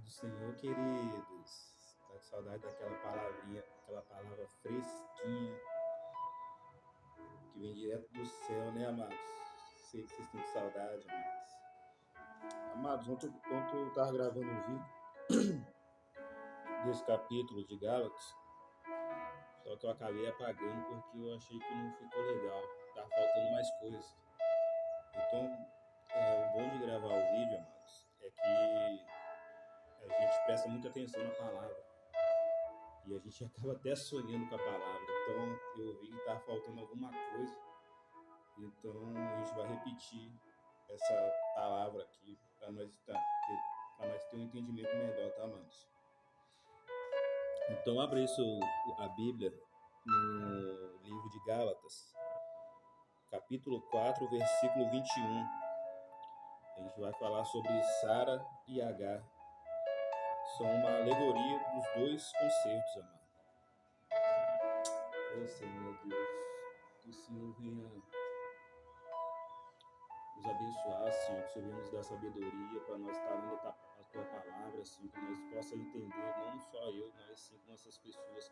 Do Senhor, queridos. Tá com saudade daquela palavrinha, aquela palavra fresquinha que vem direto do céu, né, amados? Sei que vocês estão com saudade, amados. Amados, ontem eu estava gravando um vídeo desse capítulo de Gálatas, só que eu acabei apagando porque eu achei que não ficou legal. Tá faltando mais coisas. Então, o bom de gravar o vídeo, amados, é que a gente presta muita atenção na palavra. E a gente acaba até sonhando com a palavra. Então eu vi que estava faltando alguma coisa. Então a gente vai repetir essa palavra aqui para nós ter um entendimento melhor, tá, amados? Então abre isso, a Bíblia no livro de Gálatas, capítulo 4, versículo 21. A gente vai falar sobre Sara e Agar. São uma alegoria dos dois concertos, amados. Ô Senhor Deus, que o Senhor venha nos abençoar, Senhor, que o Senhor venha nos dar sabedoria para nós estar lendo a Tua palavra, Senhor, que nós possamos entender, não só eu, mas sim com essas pessoas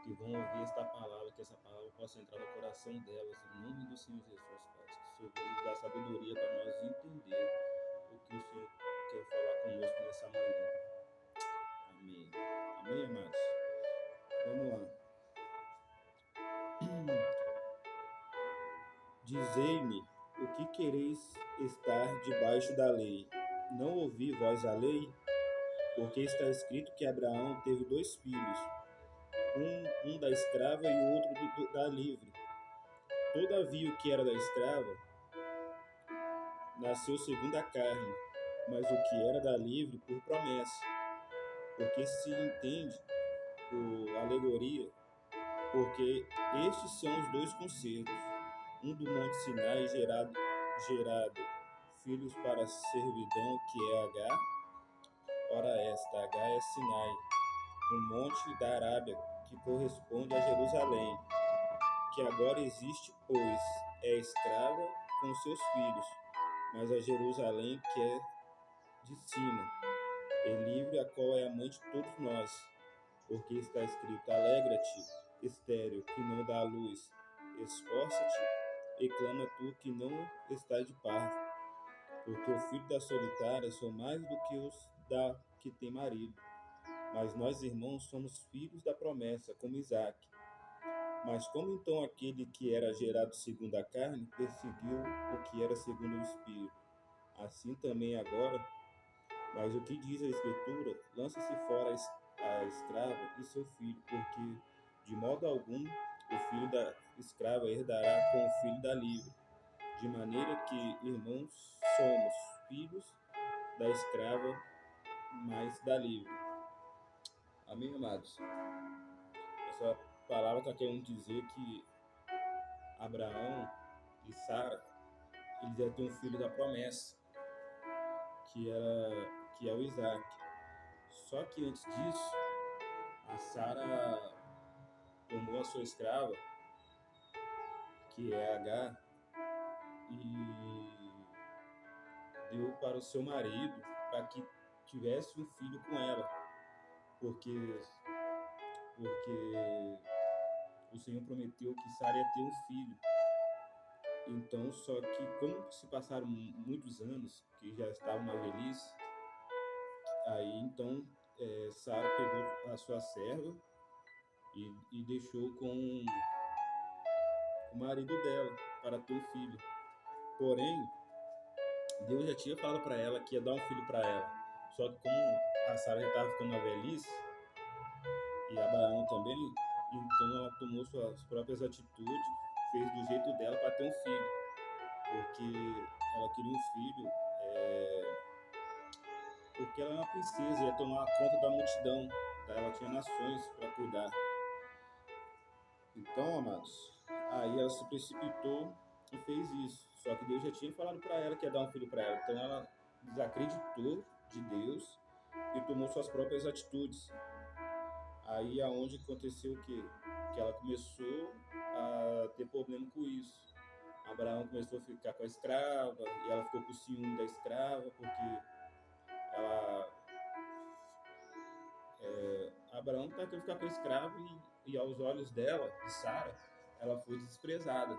que vão ouvir esta palavra, que essa palavra possa entrar no coração delas, em nome do Senhor Jesus, Pai, que o Senhor venha nos dar sabedoria para nós entender o que o Senhor quer falar conosco nessa manhã. Amém. Amém, amados? Vamos lá. Dizei-me, o que quereis estar debaixo da lei? Não ouvi vós a lei? Porque está escrito que Abraão teve 2 filhos, um da escrava e o outro da livre. Todavia o que era da escrava nasceu segundo a carne, mas o que era da livre por promessa. Porque se entende por alegoria, porque estes são os 2 concertos, um do Monte Sinai gerado filhos para a servidão, que é Agar. Ora, esta Agar é Sinai, um monte da Arábia, que corresponde a Jerusalém, que agora existe, pois é escrava com seus filhos, mas a Jerusalém que é de cima, é livre, a qual é a mãe de todos nós, porque está escrito: alegra-te, estéril, que não dá luz, esforça-te e clama tu que não estás de parto, porque o filho da solitária são mais do que os da que tem marido. Mas nós, irmãos, somos filhos da promessa, como Isaque. Mas como então aquele que era gerado segundo a carne perseguiu o que era segundo o Espírito? Assim também agora. Mas o que diz a Escritura? Lança-se fora a escrava e seu filho, porque de modo algum o filho da escrava herdará com o filho da livre. De maneira que, irmãos, somos filhos da escrava, mas da livre. Amém, amados? Essa palavra está querendo dizer que Abraão e Sara, eles iam ter um filho da promessa, que é o Isaac. Só que antes disso, a Sara tomou a sua escrava, que é Agar, e deu para o seu marido para que tivesse um filho com ela, porque o Senhor prometeu que Sara ia ter um filho. Então, só que como se passaram muitos anos, que já estava na velhice, aí então Sara pegou a sua serva e deixou com o marido dela para ter um filho. Porém, Deus já tinha falado para ela que ia dar um filho para ela. Só que como a Sara já estava ficando na velhice, e Abraão também, então ela tomou suas próprias atitudes, fez do jeito dela para ter um filho, porque ela queria um filho, porque ela era uma princesa, ia tomar conta da multidão, tá? Ela tinha nações para cuidar. Então, amados, aí ela se precipitou e fez isso. Só que Deus já tinha falado para ela que ia dar um filho para ela. Então ela desacreditou de Deus e tomou suas próprias atitudes. Aí aonde aconteceu o quê? Que ela começou a ter problema com isso. Abraão começou a ficar com a escrava e ela ficou com o ciúme da escrava porque ela Abraão tentou ficar com o escravo e aos olhos dela, de Sara, ela foi desprezada.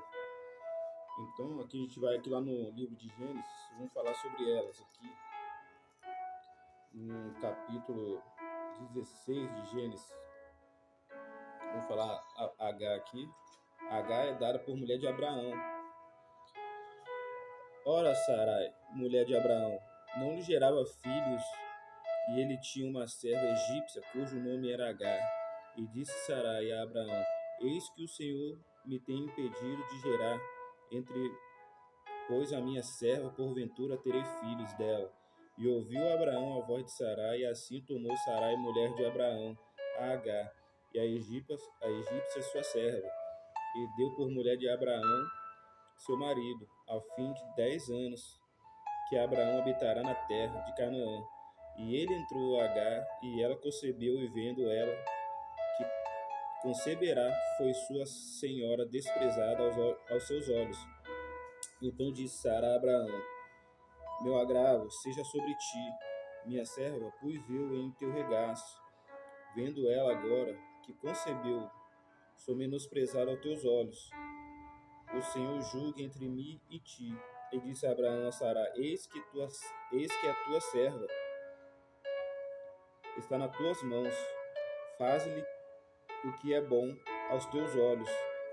Então, aqui a gente vai aqui lá no livro de Gênesis, vamos falar sobre elas aqui, no capítulo 16 de Gênesis. Vamos falar H aqui. H é dada por mulher de Abraão. Ora, Sarai, mulher de Abraão, não lhe gerava filhos, e ele tinha uma serva egípcia, cujo nome era Agar. E disse Sarai a Abraão: Eis que o Senhor me tem impedido de gerar, pois a minha serva, porventura, terei filhos dela. E ouviu Abraão a voz de Sarai, e assim tomou Sarai, mulher de Abraão, a Agar, e a egípcia sua serva, e deu por mulher de Abraão, seu marido, ao fim de 10 anos, que Abraão habitará na terra de Canaã. E ele entrou a Agar, e ela concebeu, e vendo ela que conceberá, foi sua senhora desprezada aos seus olhos. Então disse Sara a Abraão: Meu agravo seja sobre ti, minha serva, pus eu em teu regaço. Vendo ela agora que concebeu, sou menosprezada aos teus olhos. O Senhor julgue entre mim e ti. E disse Abraão a Sara: Eis que a tua serva está nas tuas mãos. Faze-lhe o que é bom aos teus olhos.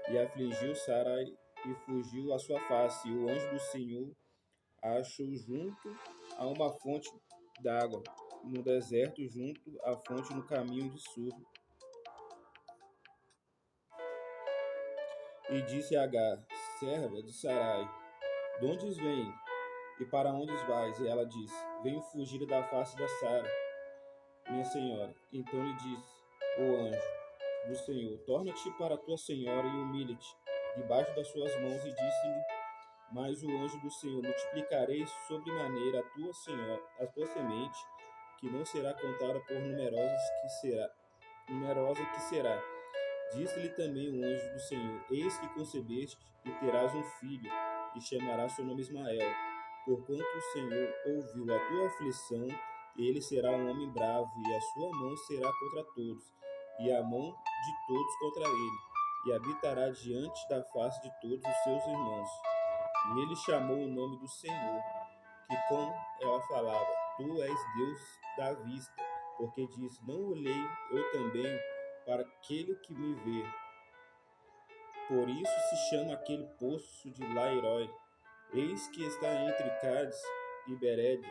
E afligiu Sara e fugiu a sua face. E o anjo do Senhor a achou junto a uma fonte d'água, no deserto, junto à fonte no caminho de Sur. E disse a Agar, serva de Sarai: De onde vem e para onde vais? E ela disse: Venho fugir da face da Sara, minha senhora. Então lhe disse o anjo do Senhor: Torna-te para a tua senhora e humilha-te debaixo das suas mãos. E disse-lhe mais o anjo do Senhor: Multiplicarei sobremaneira a tua semente, que não será contada por numerosa que será. Disse-lhe também o anjo do Senhor: Eis que concebeste e terás um filho, e chamarás seu nome Ismael, porquanto o Senhor ouviu a tua aflição. Ele será um homem bravo, e a sua mão será contra todos, e a mão de todos contra ele, e habitará diante da face de todos os seus irmãos. E ele chamou o nome do Senhor, que com ela falava: Tu és Deus da vista, porque disse: Não olhei eu também para aquele que me vê. Por isso se chama aquele poço de Lairoi. Eis que está entre Cádiz e Bered.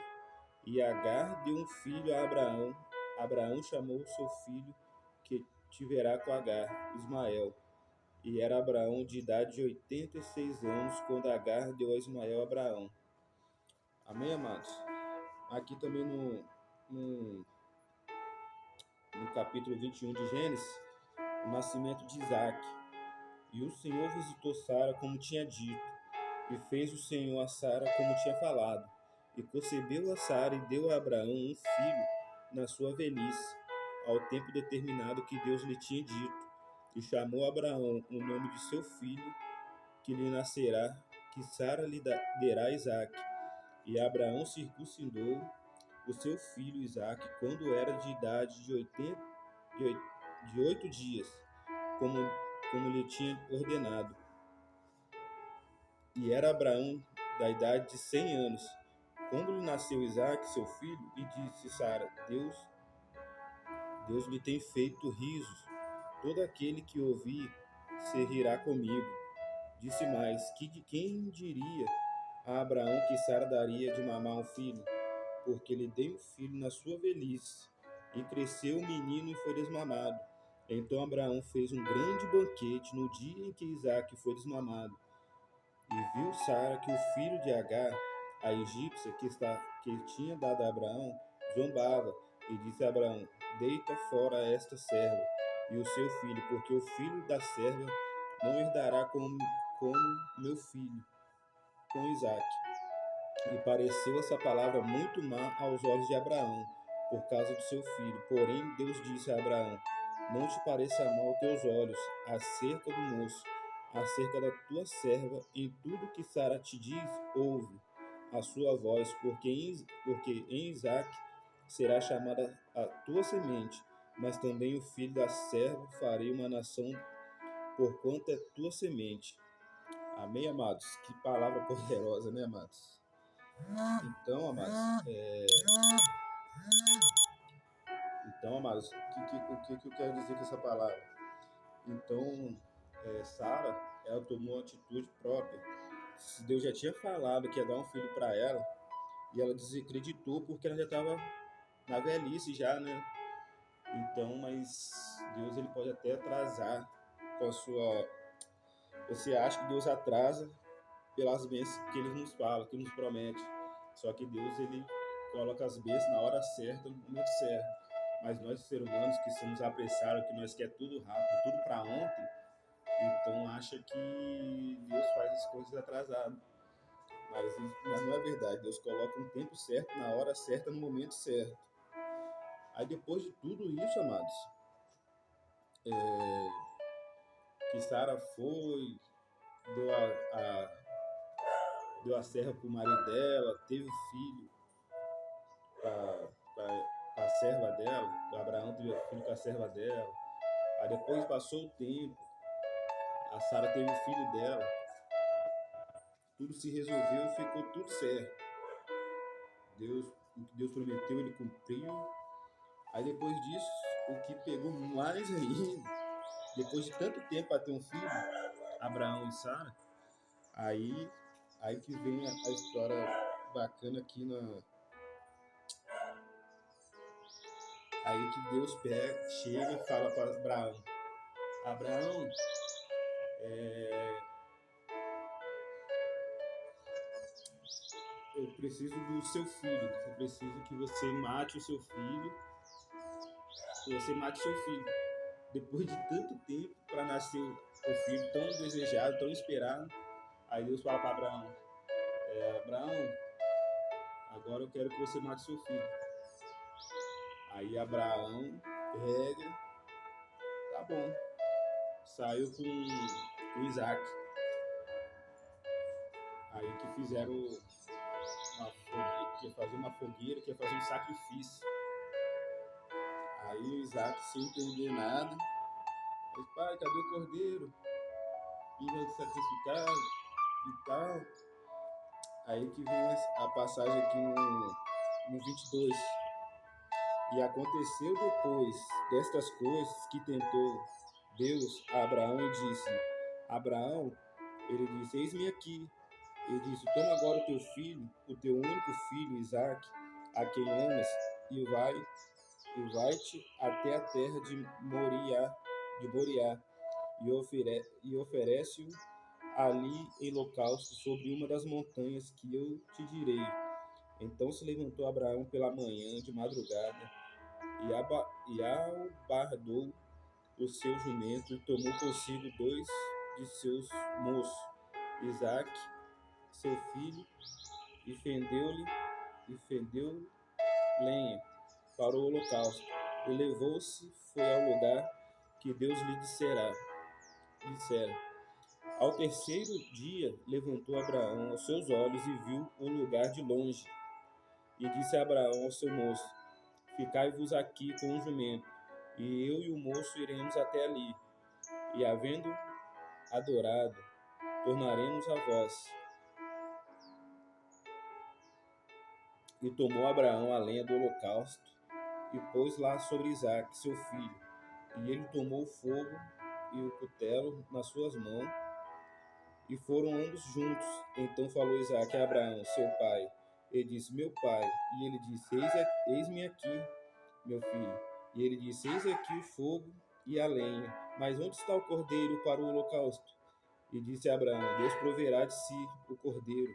E Agar deu um filho a Abraão. Abraão chamou seu filho, que tiverá com Agar, Ismael. E era Abraão de idade de 86 anos, quando Agar deu a Ismael a Abraão. Amém, amados? Aqui também no capítulo 21 de Gênesis, o nascimento de Isaac. E o Senhor visitou Sara como tinha dito, e fez o Senhor a Sara como tinha falado. E concebeu a Sara e deu a Abraão um filho na sua velhice, ao tempo determinado que Deus lhe tinha dito. E chamou a Abraão o nome de seu filho, que lhe nascerá, que Sara lhe dará Isaque. E Abraão circuncidou o seu filho Isaque quando era de idade de 8 dias, como lhe tinha ordenado. E era Abraão da idade de 100 anos, quando lhe nasceu Isaque, seu filho, e disse Sara: Deus me tem feito risos, todo aquele que ouvir se rirá comigo. Disse mais: Que de quem diria a Abraão que Sara daria de mamar um filho? Porque lhe dei um filho na sua velhice, e cresceu o menino e foi desmamado. Então Abraão fez um grande banquete no dia em que Isaque foi desmamado. E viu Sara que o filho de Agar, a egípcia que tinha dado a Abraão, zombava, e disse a Abraão: Deita fora esta serva e o seu filho, porque o filho da serva não herdará como meu filho, com Isaque. E pareceu essa palavra muito má aos olhos de Abraão, por causa do seu filho. Porém Deus disse a Abraão: Não te pareça mal aos teus olhos acerca do moço, acerca da tua serva. Em tudo que Sara te diz, ouve a sua voz, porque em Isaque será chamada a tua semente. mas também o filho da serva farei uma nação, porquanto é tua semente. Amém, amados? Que palavra poderosa, né, amados? Então, amados, o que eu quero dizer com essa palavra? Então, Sara, ela tomou uma atitude própria. Se Deus já tinha falado que ia dar um filho para ela, e ela desacreditou porque ela já estava na velhice já, né? Então, mas Deus, ele pode até atrasar com a sua... Você acha que Deus atrasa pelas bênçãos que ele nos fala, que nos promete. Só que Deus, ele coloca as bênçãos na hora certa, no momento certo. Mas nós, seres humanos, que somos apressados, que nós quer tudo rápido, tudo para ontem, então acha que Deus faz as coisas atrasadas. Mas não é verdade. Deus coloca um tempo certo, na hora certa, no momento certo. Aí depois de tudo isso, amados, que Sara foi, deu a serra para o marido dela, teve filho com a serva dela, o Abraão teve filho com a serva dela. Aí depois passou o tempo, a Sara teve o filho dela, tudo se resolveu, ficou tudo certo. O que Deus prometeu, ele cumpriu. Aí depois disso, o que pegou mais ainda, depois de tanto tempo para ter um filho, Abraão e Sara, aí que vem a história bacana aqui aí que Deus chega e fala para Abraão: Abraão, eu preciso do seu filho, eu preciso que você mate o seu filho, Depois de tanto tempo para nascer o filho tão desejado, tão esperado, aí Deus fala para Abraão: Abraão, agora eu quero que você mate seu filho. Aí Abraão pega, tá bom, saiu com Isaac. Aí que fizeram que ia fazer uma fogueira, que ia fazer um sacrifício. Aí o Isaac, sem entender nada, disse: pai, cadê o cordeiro? E vai sacrificar e tal. Aí que vem a passagem aqui no 22. E aconteceu depois destas coisas que tentou Deus a Abraão e disse: Abraão, ele disse: eis-me aqui. Ele disse: toma agora o teu filho, o teu único filho, Isaque, a quem amas, e vai-te até a terra de Moriá, e oferece-o ali em holocausto sobre uma das montanhas que eu te direi. Então se levantou Abraão pela manhã de madrugada e albardou o seu jumento e tomou consigo 2 de seus moços, Isaque, seu filho, e fendeu lenha para o holocausto. E levou-se, foi ao lugar que Deus lhe dissera. Ao terceiro dia levantou Abraão os seus olhos e viu o lugar de longe. E disse a Abraão ao seu moço: ficai-vos aqui com o jumento, e eu e o moço iremos até ali. E havendo adorado, tornaremos a vós. E tomou Abraão a lenha do holocausto e pôs lá sobre Isaque, seu filho. E ele tomou o fogo e o cutelo nas suas mãos, e foram ambos juntos. Então falou Isaque a Abraão, seu pai. Ele disse: meu pai. E ele disse: eis-me aqui, meu filho. E ele disse: eis aqui o fogo e a lenha, mas onde está o cordeiro para o holocausto? E disse a Abraão: Deus proverá de si o cordeiro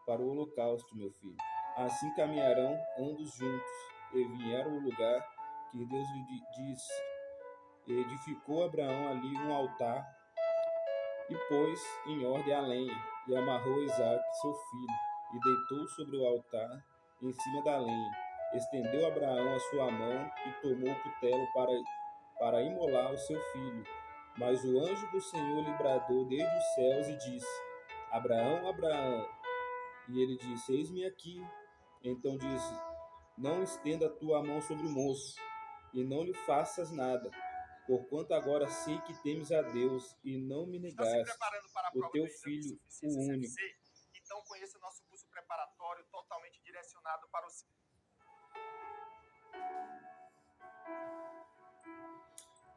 para o holocausto, meu filho. Assim caminharão ambos juntos, e vieram ao lugar que Deus lhe disse. E edificou Abraão ali um altar, e pôs em ordem a lenha, e amarrou Isaque, seu filho, e deitou sobre o altar, em cima da lenha. Estendeu Abraão a sua mão, e tomou o cutelo para imolar o seu filho. Mas o anjo do Senhor lhe bradou desde os céus e disse: Abraão, Abraão. E ele disse: eis-me aqui. Então disse: não estenda a tua mão sobre o moço, e não lhe faças nada, porquanto agora sei que temes a Deus e não me Está se negaste preparando para a o prova teu do exame de Filho, o suficiência único. CFC? Então conheça nosso curso preparatório totalmente direcionado para o...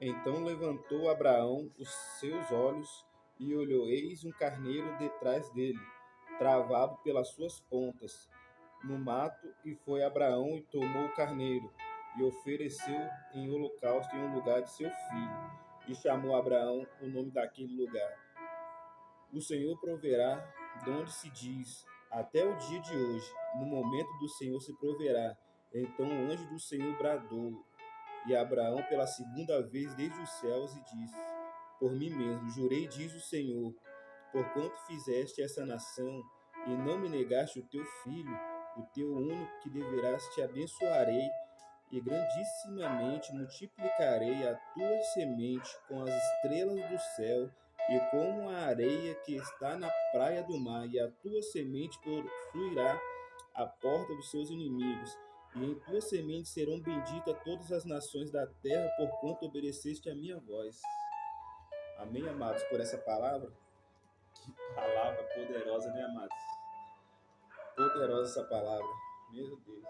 Então levantou Abraão os seus olhos e olhou, eis um carneiro detrás dele, travado pelas suas pontas, no mato, e foi Abraão e tomou o carneiro, e ofereceu em holocausto em um lugar de seu filho, e chamou Abraão o nome daquele lugar. O Senhor proverá, donde se diz, até o dia de hoje, no momento do Senhor se proverá. Então o anjo do Senhor bradou, e Abraão pela segunda vez desde os céus, e disse, por mim mesmo, jurei, diz o Senhor, porquanto fizeste essa nação, e não me negaste o teu filho, o teu único que deverás, te abençoarei, e grandissimamente multiplicarei a tua semente com as estrelas do céu, e como a areia que está na praia do mar, e a tua semente possuirá a porta dos seus inimigos. E em tua semente serão benditas todas as nações da terra, porquanto obedeceste a minha voz. Amém, amados, por essa palavra? Que palavra poderosa, né, amados? Poderosa essa palavra. Meu Deus.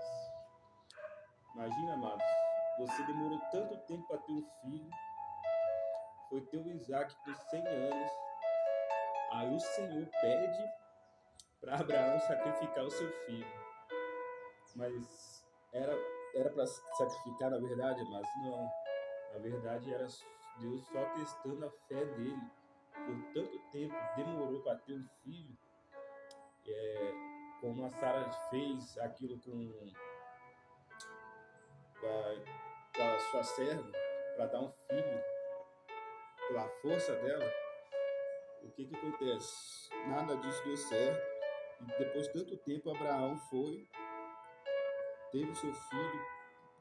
Imagina, amados, você demorou tanto tempo para ter um filho, foi ter o Isaac com 100 anos, aí o Senhor pede para Abraão sacrificar o seu filho. Mas era para sacrificar, na verdade, mas não. Na verdade, era Deus só testando a fé dele. Por tanto tempo demorou para ter um filho, como a Sara fez aquilo com a sua serva, para dar um filho pela força dela. O que acontece? Nada disso deu certo. E depois de tanto tempo, Abraão teve o seu filho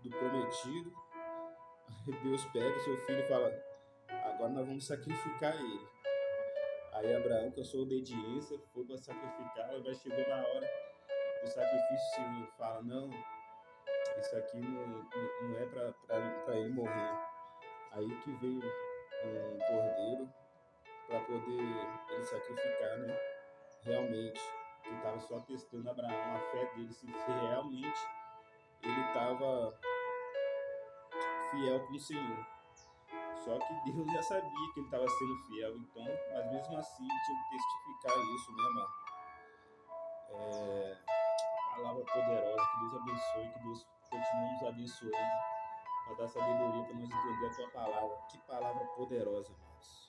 do prometido. Aí Deus pega o seu filho e fala, agora nós vamos sacrificar ele. Aí Abraão, com a sua obediência, foi para sacrificar, mas chegou na hora do sacrifício, o Senhor fala, não, isso aqui não é para ele morrer. Aí que veio um cordeiro para poder ele sacrificar, né? Realmente, que estava só testando Abraão, a fé dele, se realmente ele estava fiel com o Senhor. Só que Deus já sabia que ele estava sendo fiel, então, mas mesmo assim ele tinha que testificar isso, né, mano? Palavra poderosa, que Deus abençoe, que Deus continue nos abençoando, para dar sabedoria para nós entender a tua palavra. Que palavra poderosa, irmãos.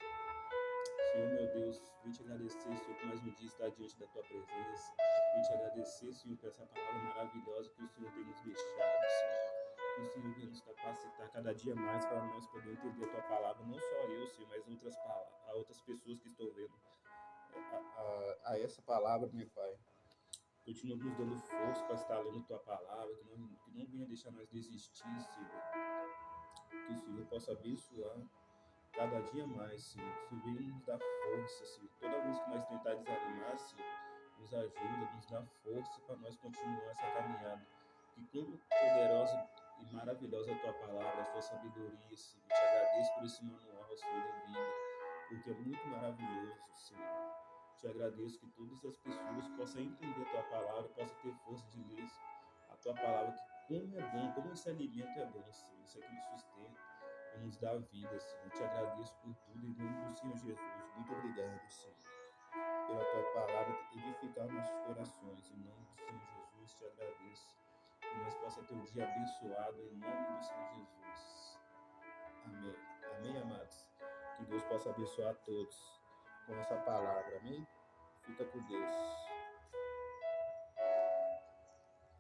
Senhor, meu Deus, vim te agradecer, Senhor, por mais um dia estar diante da tua presença. Vim te agradecer, Senhor, por essa palavra maravilhosa que o Senhor tem nos deixado, Senhor. Que o Senhor venha nos capacitar cada dia mais para nós poder entender a tua palavra, não só eu, Senhor, mas outras pessoas que estão vendo a essa palavra, meu Pai. Continua nos dando força para estar lendo a tua palavra, que não venha deixar nós desistir, Senhor. Que o Senhor possa abençoar cada dia mais, Senhor. Que o Senhor venha nos dar força, Senhor. Toda vez que nós tentar desanimar, Senhor, nos ajuda, nos dá força para nós continuar essa caminhada. Que como poderosa e maravilhosa é a tua palavra, a tua sabedoria, Senhor. Te agradeço por esse manual, Senhor, de vida, porque é muito maravilhoso, Senhor. Te agradeço que todas as pessoas possam entender a tua palavra, possam ter força de ler a tua palavra, que como é bom, como esse alimento é bom, Senhor. Isso é que nos sustenta e nos dá vida, Senhor. Te agradeço por tudo, em nome do Senhor Jesus. Muito obrigado, Senhor, pela tua palavra edificar nossos corações. Em nome do Senhor Jesus, te agradeço. Que nós possamos ter um dia abençoado, em nome do Senhor Jesus. Amém. Amém, amados. Que Deus possa abençoar a todos com essa palavra. Amém? Fica com Deus.